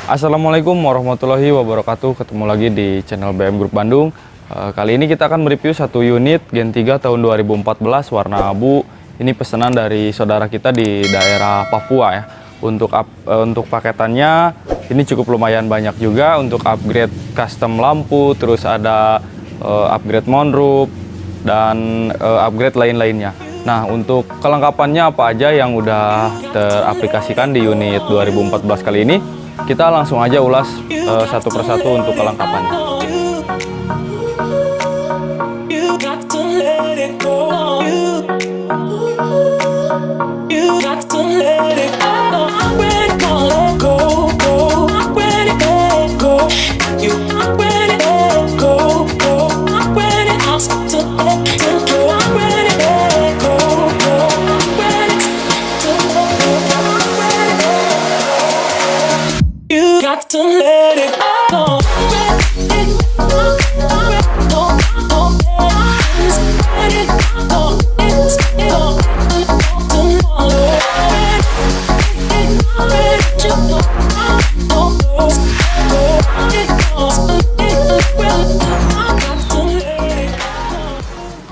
Assalamualaikum warahmatullahi wabarakatuh. Ketemu lagi di channel BM Group Bandung. Kali ini kita akan mereview satu unit Gen 3 tahun 2014 warna abu. Ini pesanan dari saudara kita di daerah Papua ya. Untuk paketannya ini cukup lumayan banyak juga, untuk upgrade custom lampu, terus ada upgrade moonroof dan upgrade lain-lainnya. Nah, untuk kelengkapannya apa aja yang udah teraplikasikan di unit 2014 kali ini, kita langsung aja ulas satu persatu untuk kelengkapannya.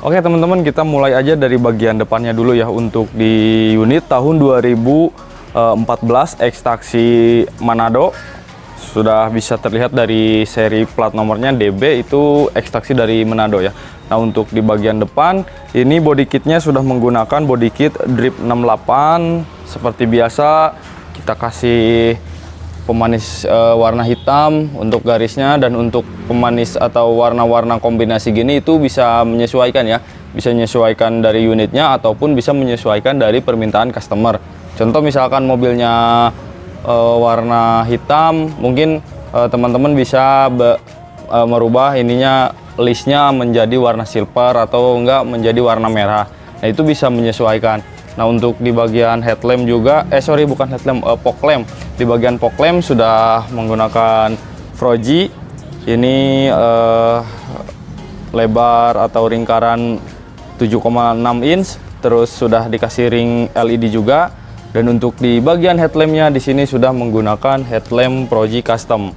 Oke teman-teman, kita mulai aja dari bagian depannya dulu ya. Untuk di unit tahun 2014 ekstraksi Manado, sudah bisa terlihat dari seri plat nomornya DB, itu ekstraksi dari Manado ya. Nah, untuk di bagian depan ini body kitnya sudah menggunakan body kit drip 68 seperti biasa. Kita kasih pemanis warna hitam untuk garisnya, dan untuk pemanis atau warna-warna kombinasi gini itu bisa menyesuaikan ya, bisa menyesuaikan dari unitnya ataupun bisa menyesuaikan dari permintaan customer. Contoh misalkan mobilnya warna hitam, mungkin teman-teman bisa merubah ininya, listnya menjadi warna silver atau enggak menjadi warna merah. Nah, itu bisa menyesuaikan. Nah, untuk di bagian headlamp juga, bukan headlamp, fog lamp. Di bagian fog lamp sudah menggunakan Fuji. Ini lebar atau lingkaran 7,6 inch, terus sudah dikasih ring LED juga. Dan untuk di bagian headlampnya di sini sudah menggunakan headlamp Fuji Custom.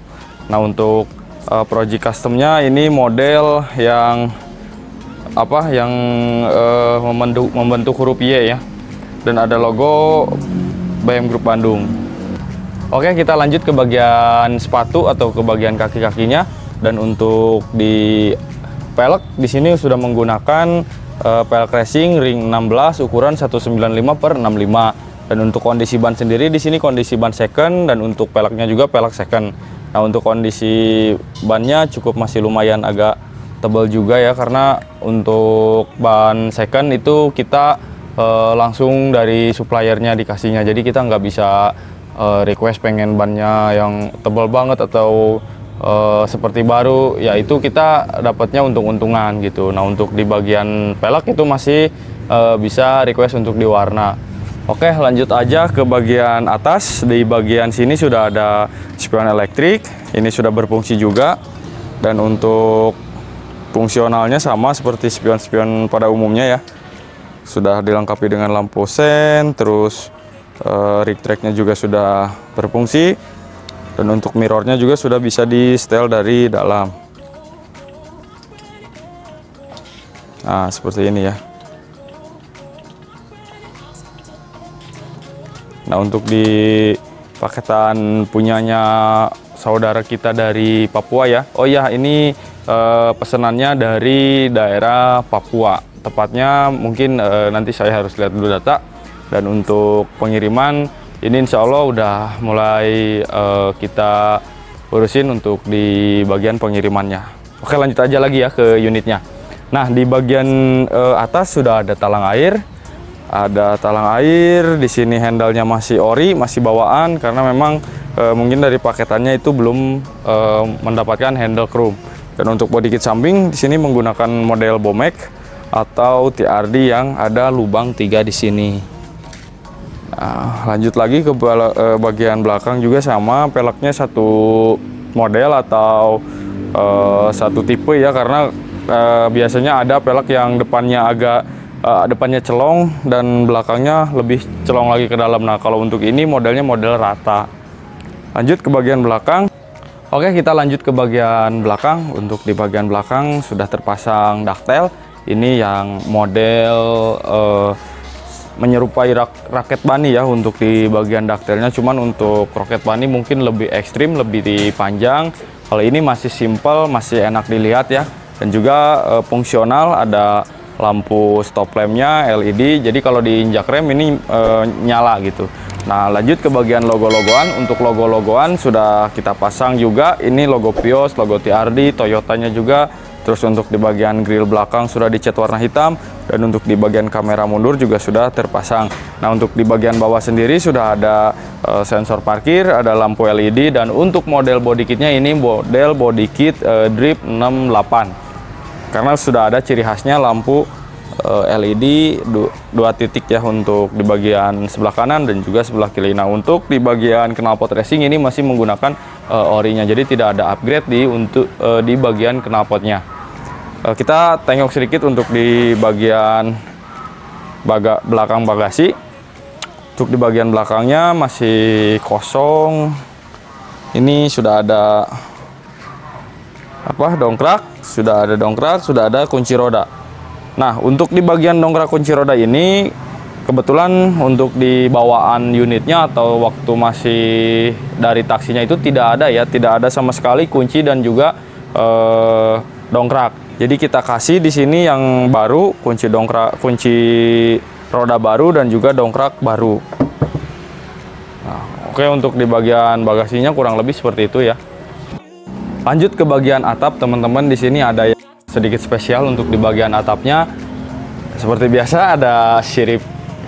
Nah, untuk Fuji Customnya ini model yang membentuk huruf Y ya, dan ada logo BM Group Bandung. Oke, kita lanjut ke bagian sepatu atau ke bagian kaki-kakinya. Dan untuk di pelek di sini sudah menggunakan pelek racing ring 16 ukuran 195/65. Dan untuk kondisi ban sendiri di sini kondisi ban second, dan untuk peleknya juga pelek second. Nah, untuk kondisi bannya cukup masih lumayan agak tebal juga ya, karena untuk ban second itu kita langsung dari suppliernya dikasihnya, jadi kita nggak bisa request pengen bannya yang tebal banget atau seperti baru ya, itu kita dapatnya untung-untungan gitu. Nah, untuk di bagian pelek itu masih bisa request untuk diwarna. Oke, lanjut aja ke bagian atas. Di bagian sini sudah ada spion elektrik, ini sudah berfungsi juga. Dan untuk fungsionalnya sama seperti spion-spion pada umumnya ya, sudah dilengkapi dengan lampu sen, terus rig tracknya juga sudah berfungsi, dan untuk mirrornya juga sudah bisa di setel dari dalam. Nah, seperti ini ya. Nah, untuk di paketan punyanya saudara kita dari Papua ya. Oh ya, ini pesanannya dari daerah Papua. Tepatnya mungkin nanti saya harus lihat dulu data. Dan untuk pengiriman ini insya Allah udah mulai kita urusin untuk di bagian pengirimannya. Oke, lanjut aja lagi ya ke unitnya. Nah, di bagian atas sudah ada talang air. Ada talang air, di sini handle-nya masih ori, masih bawaan, karena memang mungkin dari paketannya itu belum mendapatkan handle chrome. Dan untuk body kit samping di sini menggunakan model Bomek atau TRD yang ada lubang 3 di sini. Nah, lanjut lagi ke bagian belakang juga sama, peleknya satu model atau satu tipe ya, karena biasanya ada pelek yang depannya celong dan belakangnya lebih celong lagi ke dalam. Nah, kalau untuk ini modelnya model rata. Lanjut ke bagian belakang. Oke, kita lanjut ke bagian belakang. Untuk di bagian belakang sudah terpasang ductile. Ini yang model menyerupai raket bunny ya untuk di bagian ductile-nya. Cuman untuk roket bunny mungkin lebih ekstrim, lebih dipanjang. Kalau ini masih simple, masih enak dilihat ya. Dan juga fungsional, ada lampu stop lampnya LED. Jadi kalau diinjak rem ini nyala gitu. Nah, lanjut ke bagian logo-logoan. Untuk logo-logoan sudah kita pasang juga. Ini logo Vios, logo TRD, Toyotanya juga. Terus untuk di bagian grill belakang sudah dicat warna hitam. Dan untuk di bagian kamera mundur juga sudah terpasang. Nah, untuk di bagian bawah sendiri sudah ada sensor parkir, ada lampu LED. Dan untuk model body kitnya ini model body kit Drip 68. Karena sudah ada ciri khasnya lampu LED 2 titik ya untuk di bagian sebelah kanan dan juga sebelah kiri. Nah, untuk di bagian knalpot racing ini masih menggunakan orinya, jadi tidak ada upgrade di bagian knalpotnya. Kita tengok sedikit untuk di bagian belakang bagasi. Untuk di bagian belakangnya masih kosong. Ini sudah ada dongkrak, sudah ada kunci roda. Nah, untuk di bagian dongkrak kunci roda ini kebetulan untuk di bawaan unitnya atau waktu masih dari taksinya itu tidak ada sama sekali kunci dan juga dongkrak. Jadi kita kasih di sini yang baru, kunci roda baru dan juga dongkrak baru. Nah, oke, untuk di bagian bagasinya kurang lebih seperti itu ya. Lanjut ke bagian atap, teman-teman. Di sini ada yang sedikit spesial untuk di bagian atapnya. Seperti biasa ada sirip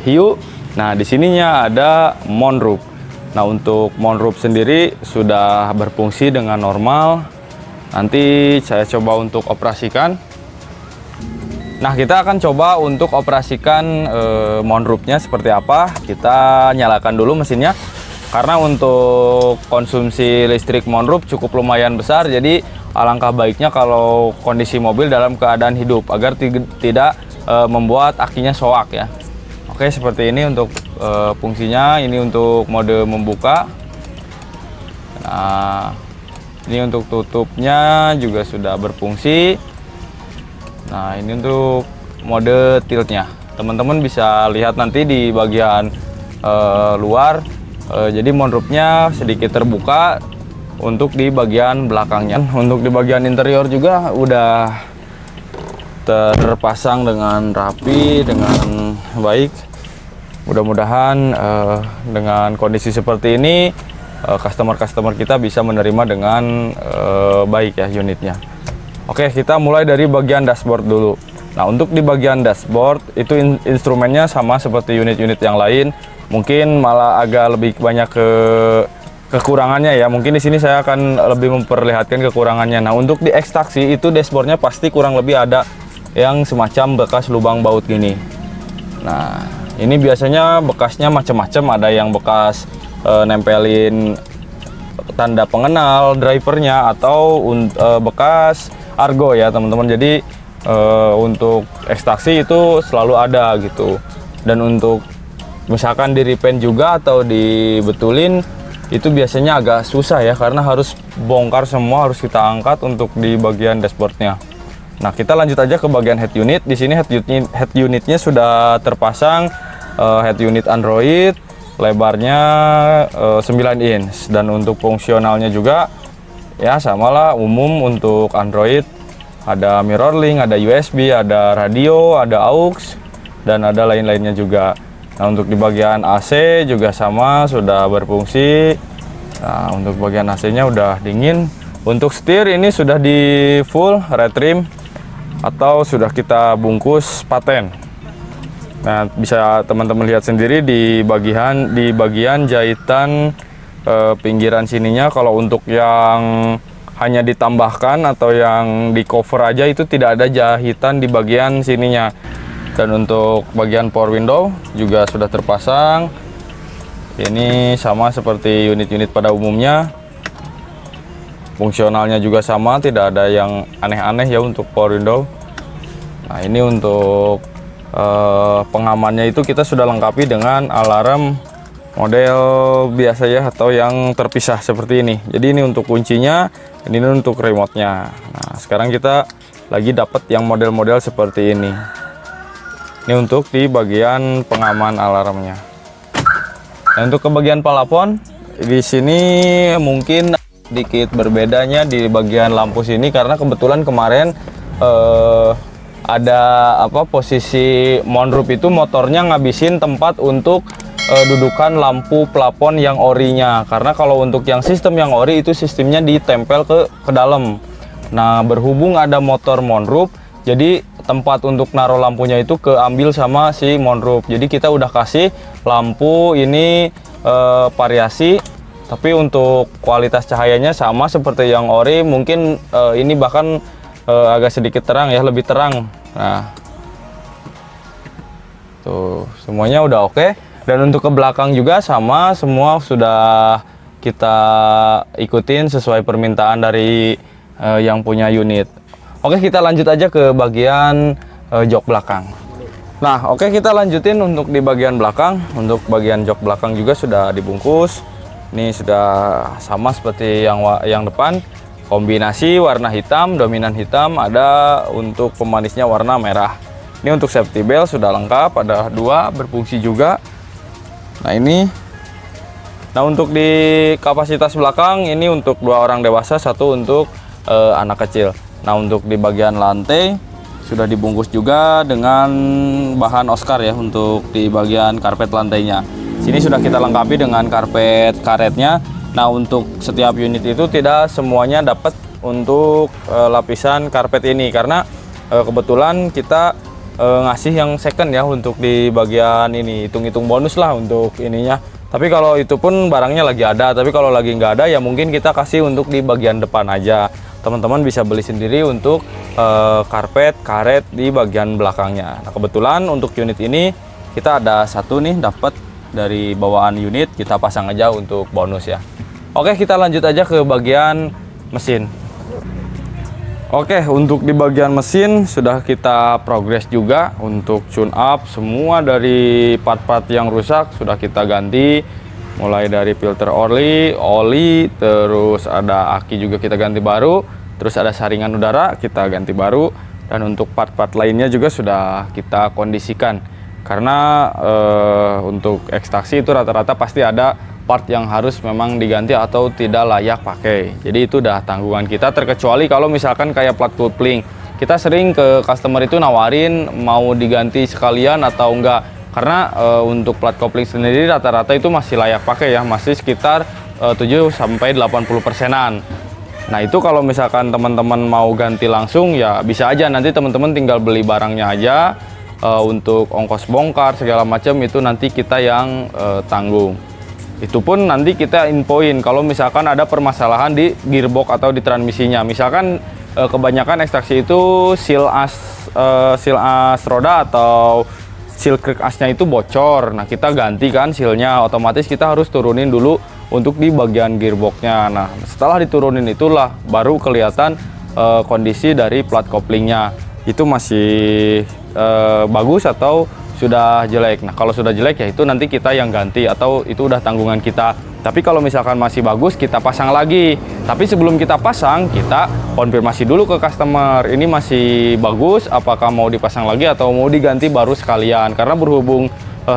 hiu. Nah, di sininya ada moonroof. Nah, untuk moonroof sendiri sudah berfungsi dengan normal. Nanti saya coba untuk operasikan. Nah, kita akan coba untuk operasikan moonroofnya seperti apa. Kita nyalakan dulu mesinnya. Karena untuk konsumsi listrik moonroof cukup lumayan besar, jadi alangkah baiknya kalau kondisi mobil dalam keadaan hidup agar tidak membuat akinya soak ya. Oke, seperti ini untuk fungsinya. Ini untuk mode membuka. Nah, ini untuk tutupnya juga sudah berfungsi. Nah, ini untuk mode tiltnya. Teman-teman bisa lihat nanti di bagian luar. Jadi moonroofnya sedikit terbuka untuk di bagian belakangnya. Untuk di bagian interior juga udah terpasang dengan rapi, dengan baik. Mudah-mudahan dengan kondisi seperti ini customer kita bisa menerima dengan baik ya unitnya. Oke, kita mulai dari bagian dashboard dulu. Nah, untuk di bagian dashboard itu instrumennya sama seperti unit-unit yang lain. Mungkin malah agak lebih banyak kekurangannya ya. Mungkin di sini saya akan lebih memperlihatkan kekurangannya. Nah, untuk di ekstraksi itu dashboardnya pasti kurang lebih ada yang semacam bekas lubang baut gini. Nah, ini biasanya bekasnya macam-macam. Ada yang bekas nempelin tanda pengenal drivernya atau bekas argo ya teman-teman. Jadi untuk ekstraksi itu selalu ada gitu. Dan untuk misalkan di repaint juga atau dibetulin itu biasanya agak susah ya, karena harus bongkar semua, harus kita angkat untuk di bagian dashboardnya. Nah, kita lanjut aja ke bagian head unit. Di sini head unitnya sudah terpasang head unit Android, lebarnya 9 inch, dan untuk fungsionalnya juga ya samalah umum untuk Android. Ada mirror link, ada USB, ada radio, ada aux, dan ada lain-lainnya juga. Nah, untuk di bagian AC juga sama, sudah berfungsi. Nah, untuk bagian AC-nya udah dingin. Untuk setir ini sudah di full red trim atau sudah kita bungkus paten. Nah, bisa teman-teman lihat sendiri di bagian jahitan pinggiran sininya. Kalau untuk yang hanya ditambahkan atau yang di cover aja itu tidak ada jahitan di bagian sininya. Dan untuk bagian power window juga sudah terpasang. Ini sama seperti unit-unit pada umumnya. Fungsionalnya juga sama, tidak ada yang aneh-aneh ya untuk power window. Nah, ini untuk pengamannya itu kita sudah lengkapi dengan alarm model biasa ya, atau yang terpisah seperti ini. Jadi ini untuk kuncinya, ini untuk remote-nya. Nah, sekarang kita lagi dapat yang model-model seperti ini. Ini untuk di bagian pengaman alarmnya. Nah, untuk ke bagian plafon, di sini mungkin sedikit berbedanya di bagian lampu sini, karena kebetulan kemarin ada posisi moonroof itu motornya ngabisin tempat untuk dudukan lampu plafon yang orinya, karena kalau untuk yang sistem yang ori itu sistemnya ditempel ke dalam. Nah, berhubung ada motor moonroof, jadi tempat untuk naruh lampunya itu keambil sama si moonroof. Jadi kita udah kasih lampu ini variasi, tapi untuk kualitas cahayanya sama seperti yang ori. Mungkin ini bahkan agak sedikit terang ya, lebih terang. Nah, tuh semuanya udah oke. Dan untuk ke belakang juga sama, semua sudah kita ikutin sesuai permintaan dari yang punya unit. Oke, kita lanjut aja ke bagian jok belakang. Nah, oke, kita lanjutin untuk di bagian belakang. Untuk bagian jok belakang juga sudah dibungkus. Ini sudah sama seperti yang depan. Kombinasi warna hitam, dominan hitam, ada untuk pemanisnya warna merah. Ini untuk safety belt sudah lengkap, ada 2 berfungsi juga. Nah, ini. Nah, untuk di kapasitas belakang ini untuk 2 orang dewasa, 1 untuk anak kecil. Nah, untuk di bagian lantai sudah dibungkus juga dengan bahan Oscar ya, untuk di bagian karpet lantainya. Sini sudah kita lengkapi dengan karpet karetnya. Nah, untuk setiap unit itu tidak semuanya dapat untuk lapisan karpet ini, karena kebetulan kita ngasih yang second ya untuk di bagian ini, hitung-hitung bonus lah untuk ininya. Tapi kalau itu pun barangnya lagi ada, tapi kalau lagi nggak ada ya mungkin kita kasih untuk di bagian depan aja. Teman-teman bisa beli sendiri untuk karpet karet di bagian belakangnya. Nah, kebetulan untuk unit ini kita ada 1 nih dapat dari bawaan unit, kita pasang aja untuk bonus ya. Oke, kita lanjut aja ke bagian mesin. Oke, untuk di bagian mesin sudah kita progres juga untuk tune up semua dari part-part yang rusak sudah kita ganti, mulai dari filter oli, terus ada aki juga kita ganti baru, terus ada saringan udara kita ganti baru, dan untuk part-part lainnya juga sudah kita kondisikan, karena untuk ekstraksi itu rata-rata pasti ada part yang harus memang diganti atau tidak layak pakai. Jadi itu udah tanggungan kita, terkecuali kalau misalkan kayak plat kopling. Kita sering ke customer itu nawarin mau diganti sekalian atau enggak. Karena untuk plat kopling sendiri rata-rata itu masih layak pakai ya, masih sekitar 7–80%-an. Nah, itu kalau misalkan teman-teman mau ganti langsung ya bisa aja, nanti teman-teman tinggal beli barangnya aja. Untuk ongkos bongkar segala macam itu nanti kita yang tanggung. Itu pun nanti kita infoin kalau misalkan ada permasalahan di gearbox atau di transmisinya. Misalkan kebanyakan ekstraksi itu seal as roda atau seal krek asnya itu bocor. Nah, kita ganti kan sealnya, otomatis kita harus turunin dulu untuk di bagian gearboxnya. Nah, setelah diturunin itulah baru kelihatan kondisi dari plat koplingnya itu masih bagus atau sudah jelek. Nah, kalau sudah jelek ya itu nanti kita yang ganti atau itu udah tanggungan kita. Tapi kalau misalkan masih bagus kita pasang lagi. Tapi sebelum kita pasang kita konfirmasi dulu ke customer, ini masih bagus, apakah mau dipasang lagi atau mau diganti baru sekalian. Karena berhubung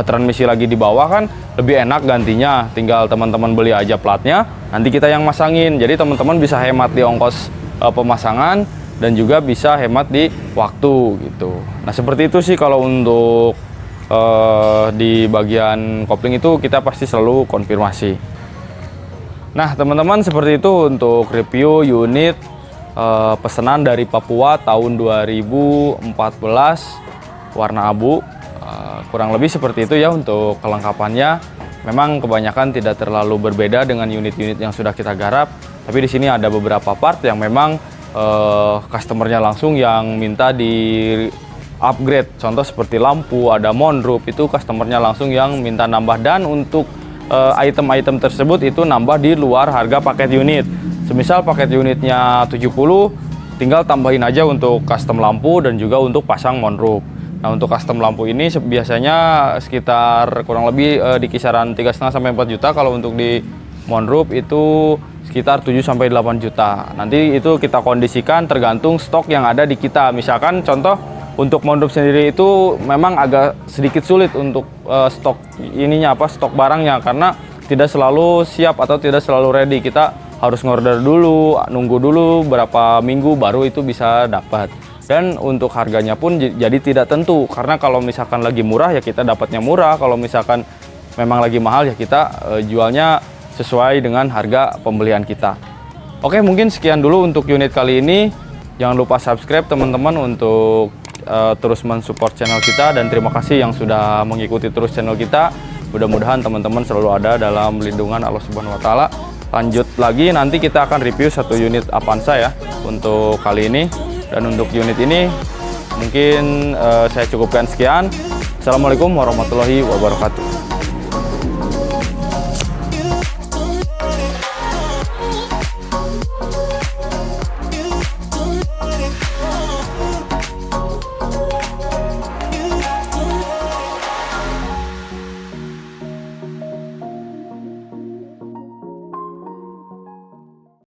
transmisi lagi di bawah kan lebih enak gantinya, tinggal teman-teman beli aja platnya, nanti kita yang masangin. Jadi teman-teman bisa hemat di ongkos pemasangan dan juga bisa hemat di waktu gitu. Nah, seperti itu sih kalau untuk di bagian kopling itu kita pasti selalu konfirmasi. Nah, teman-teman, seperti itu untuk review unit pesanan dari Papua tahun 2014 warna abu. Kurang lebih seperti itu ya untuk kelengkapannya. Memang kebanyakan tidak terlalu berbeda dengan unit-unit yang sudah kita garap, tapi di sini ada beberapa part yang memang customernya langsung yang minta di upgrade. Contoh seperti lampu, ada moonroof, itu customernya langsung yang minta nambah, dan untuk item-item tersebut itu nambah di luar harga paket unit. Semisal paket unitnya 70, tinggal tambahin aja untuk custom lampu dan juga untuk pasang moonroof. Nah, untuk custom lampu ini biasanya sekitar kurang lebih di kisaran 3,5 sampai 4 juta. Kalau untuk di moonroof itu sekitar 7 sampai 8 juta. Nanti itu kita kondisikan tergantung stok yang ada di kita. Misalkan contoh untuk moonroof sendiri itu memang agak sedikit sulit untuk stok stok barangnya, karena tidak selalu siap atau tidak selalu ready. Kita harus ngorder dulu, nunggu dulu berapa minggu baru itu bisa dapat. Dan untuk harganya pun jadi tidak tentu, karena kalau misalkan lagi murah ya kita dapatnya murah, kalau misalkan memang lagi mahal ya kita jualnya sesuai dengan harga pembelian kita. Oke, mungkin sekian dulu untuk unit kali ini. Jangan lupa subscribe teman-teman untuk terus mensupport channel kita, dan terima kasih yang sudah mengikuti terus channel kita. Mudah-mudahan teman-teman selalu ada dalam lindungan Allah Subhanahu wa taala. Lanjut lagi, nanti kita akan review satu unit Avanza ya untuk kali ini. Dan untuk unit ini mungkin saya cukupkan sekian. Assalamualaikum warahmatullahi wabarakatuh.